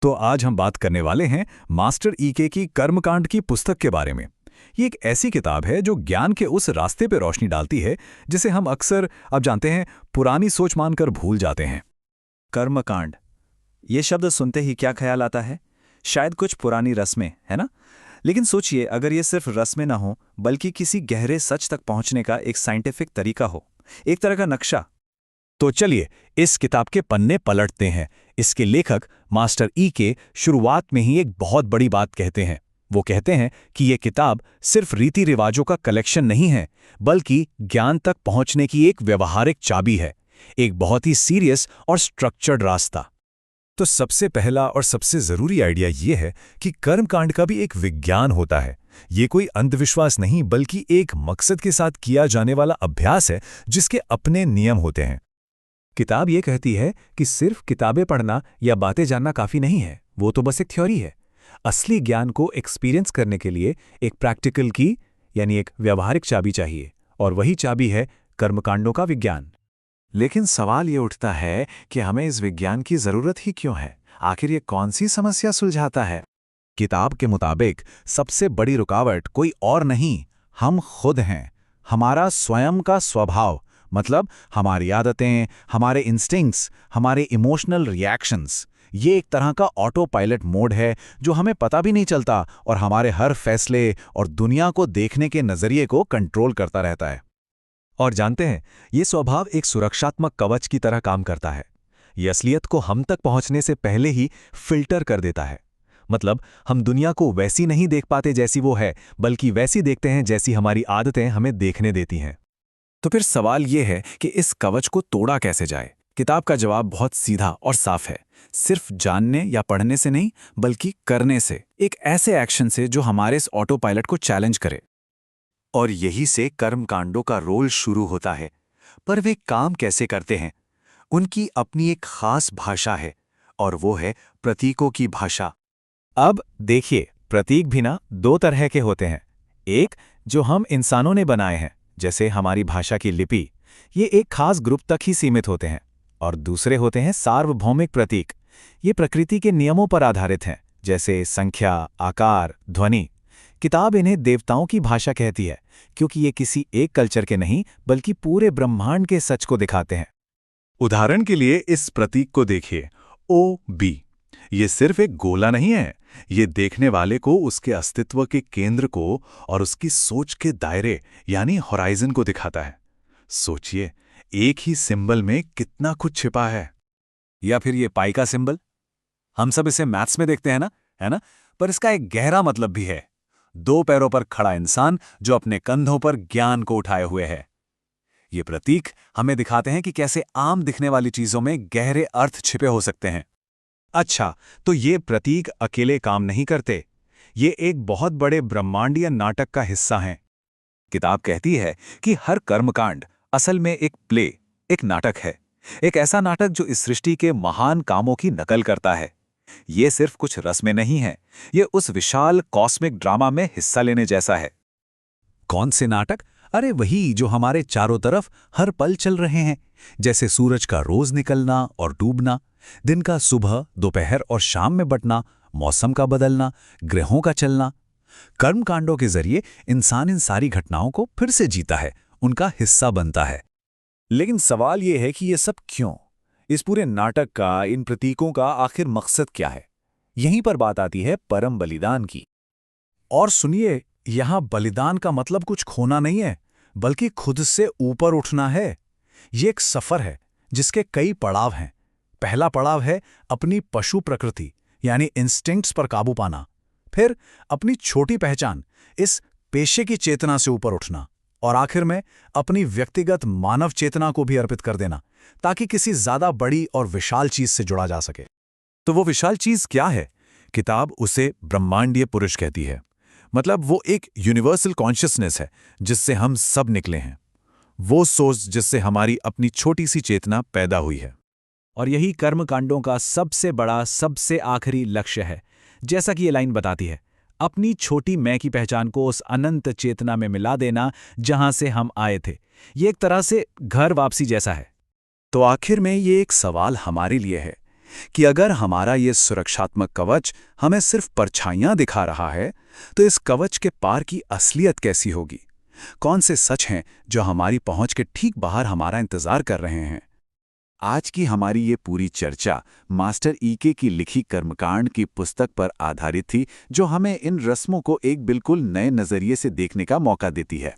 तो आज हम बात करने वाले हैं मास्टर ईके की कर्मकांड की पुस्तक के बारे में। ये एक ऐसी किताब है जो ज्ञान के उस रास्ते पर रोशनी डालती है जिसे हम अक्सर, आप जानते हैं, पुरानी सोच मानकर भूल जाते हैं। कर्मकांड, ये शब्द सुनते ही क्या ख्याल आता है? शायद कुछ पुरानी रस्में, है ना? लेकिन सोचिए, अगर ये सिर्फ रस्में ना हो बल्कि किसी गहरे सच तक पहुंचने का एक साइंटिफिक तरीका हो, एक तरह का नक्शा। तो चलिए इस किताब के पन्ने पलटते हैं। इसके लेखक मास्टर ईके शुरुआत में ही एक बहुत बड़ी बात कहते हैं। वो कहते हैं कि ये किताब सिर्फ रीति रिवाजों का कलेक्शन नहीं है, बल्कि ज्ञान तक पहुंचने की एक व्यवहारिक चाबी है, एक बहुत ही सीरियस और स्ट्रक्चर्ड रास्ता। तो सबसे पहला और सबसे जरूरी आइडिया ये है कि कर्मकांड का भी एक विज्ञान होता है। ये कोई अंधविश्वास नहीं, बल्कि एक मकसद के साथ किया जाने वाला अभ्यास है जिसके अपने नियम होते हैं। किताब ये कहती है कि सिर्फ किताबें पढ़ना या बातें जानना काफी नहीं है, वो तो बस एक थ्योरी है। असली ज्ञान को एक्सपीरियंस करने के लिए एक प्रैक्टिकल की, यानी एक व्यवहारिक चाबी चाहिए, और वही चाबी है कर्मकांडों का विज्ञान। लेकिन सवाल ये उठता है कि हमें इस विज्ञान की जरूरत ही क्यों है? आखिर ये कौन सी समस्या सुलझाता है? किताब के मुताबिक सबसे बड़ी रुकावट कोई और नहीं, हम खुद हैं। हमारा स्वयं का स्वभाव, मतलब हमारी आदतें, हमारे इंस्टिंक्ट्स, हमारे इमोशनल रिएक्शंस। ये एक तरह का ऑटो पायलट मोड है जो हमें पता भी नहीं चलता और हमारे हर फैसले और दुनिया को देखने के नजरिए को कंट्रोल करता रहता है। और जानते हैं, ये स्वभाव एक सुरक्षात्मक कवच की तरह काम करता है। ये असलियत को हम तक पहुंचने से पहले ही फिल्टर कर देता है। मतलब हम दुनिया को वैसी नहीं देख पाते जैसी वो है, बल्कि वैसी देखते हैं जैसी हमारी आदतें हमें देखने देती हैं। तो फिर सवाल ये है कि इस कवच को तोड़ा कैसे जाए? किताब का जवाब बहुत सीधा और साफ है। सिर्फ जानने या पढ़ने से नहीं, बल्कि करने से, एक ऐसे एक्शन से जो हमारे इस ऑटो पायलट को चैलेंज करे। और यही से कर्मकांडों का रोल शुरू होता है। पर वे काम कैसे करते हैं? उनकी अपनी एक खास भाषा है, और वो है प्रतीकों की भाषा। अब देखिए, प्रतीक भी ना दो तरह के होते हैं। एक जो हम इंसानों ने बनाए हैं, जैसे हमारी भाषा की लिपि, ये एक खास ग्रुप तक ही सीमित होते हैं। और दूसरे होते हैं सार्वभौमिक प्रतीक। ये प्रकृति के नियमों पर आधारित हैं, जैसे संख्या, आकार, ध्वनि। किताब इन्हें देवताओं की भाषा कहती है, क्योंकि ये किसी एक कल्चर के नहीं, बल्कि पूरे ब्रह्मांड के सच को दिखाते हैं। उदाहरण के लिए इस प्रतीक को देखिए, OB। ये सिर्फ एक गोला नहीं है, ये देखने वाले को उसके अस्तित्व के केंद्र को और उसकी सोच के दायरे, यानी होराइजन को दिखाता है। सोचिए, एक ही सिंबल में कितना कुछ छिपा है। या फिर ये पाई का सिंबल, हम सब इसे मैथ्स में देखते हैं ना, है ना? पर इसका एक गहरा मतलब भी है। 2 पैरों पर खड़ा इंसान जो अपने कंधों पर ज्ञान को उठाए हुए है। ये प्रतीक हमें दिखाते हैं कि कैसे आम दिखने वाली चीजों में गहरे अर्थ छिपे हो सकते हैं। अच्छा, तो ये प्रतीक अकेले काम नहीं करते, ये एक बहुत बड़े ब्रह्मांडीय नाटक का हिस्सा हैं। किताब कहती है कि हर कर्मकांड असल में एक प्ले, एक नाटक है। एक ऐसा नाटक जो इस सृष्टि के महान कामों की नकल करता है। ये सिर्फ कुछ रस्में नहीं है, ये उस विशाल कॉस्मिक ड्रामा में हिस्सा लेने जैसा है। कौन से नाटक? अरे वही जो हमारे चारों तरफ हर पल चल रहे हैं, जैसे सूरज का रोज निकलना और डूबना, दिन का सुबह, दोपहर और शाम में बंटना, मौसम का बदलना, ग्रहों का चलना। कर्मकांडों के जरिए इंसान इन सारी घटनाओं को फिर से जीता है, उनका हिस्सा बनता है। लेकिन सवाल यह है कि ये सब क्यों? इस पूरे नाटक का, इन प्रतीकों का आखिर मकसद क्या है? यहीं पर बात आती है परम बलिदान की। और सुनिए, यहां बलिदान का मतलब कुछ खोना नहीं है, बल्कि खुद से ऊपर उठना है। ये एक सफर है जिसके कई पड़ाव हैं। पहला पड़ाव है अपनी पशु प्रकृति, यानी इंस्टिंक्ट्स पर काबू पाना। फिर अपनी छोटी पहचान, इस पेशे की चेतना से ऊपर उठना। और आखिर में अपनी व्यक्तिगत मानव चेतना को भी अर्पित कर देना, ताकि किसी ज्यादा बड़ी और विशाल चीज से जुड़ा जा सके। तो वो विशाल चीज क्या है? किताब उसे ब्रह्मांडीय पुरुष कहती है। मतलब वो एक यूनिवर्सल कॉन्शियसनेस है जिससे हम सब निकले हैं, वो सोच जिससे हमारी अपनी छोटी सी चेतना पैदा हुई है। और यही कर्मकांडों का सबसे बड़ा, सबसे आखिरी लक्ष्य है। जैसा कि ये लाइन बताती है, अपनी छोटी मैं की पहचान को उस अनंत चेतना में मिला देना जहां से हम आए थे। ये एक तरह से घर वापसी जैसा है। तो आखिर में ये एक सवाल हमारे लिए है कि अगर हमारा ये सुरक्षात्मक कवच हमें सिर्फ परछाइयां दिखा रहा है, तो इस कवच के पार की असलियत कैसी होगी? कौन से सच हैं जो हमारी पहुंच के ठीक बाहर हमारा इंतजार कर रहे हैं? आज की हमारी ये पूरी चर्चा मास्टर ईके की लिखी कर्मकांड की पुस्तक पर आधारित थी, जो हमें इन रस्मों को एक बिल्कुल नए नजरिए से देखने का मौका देती है।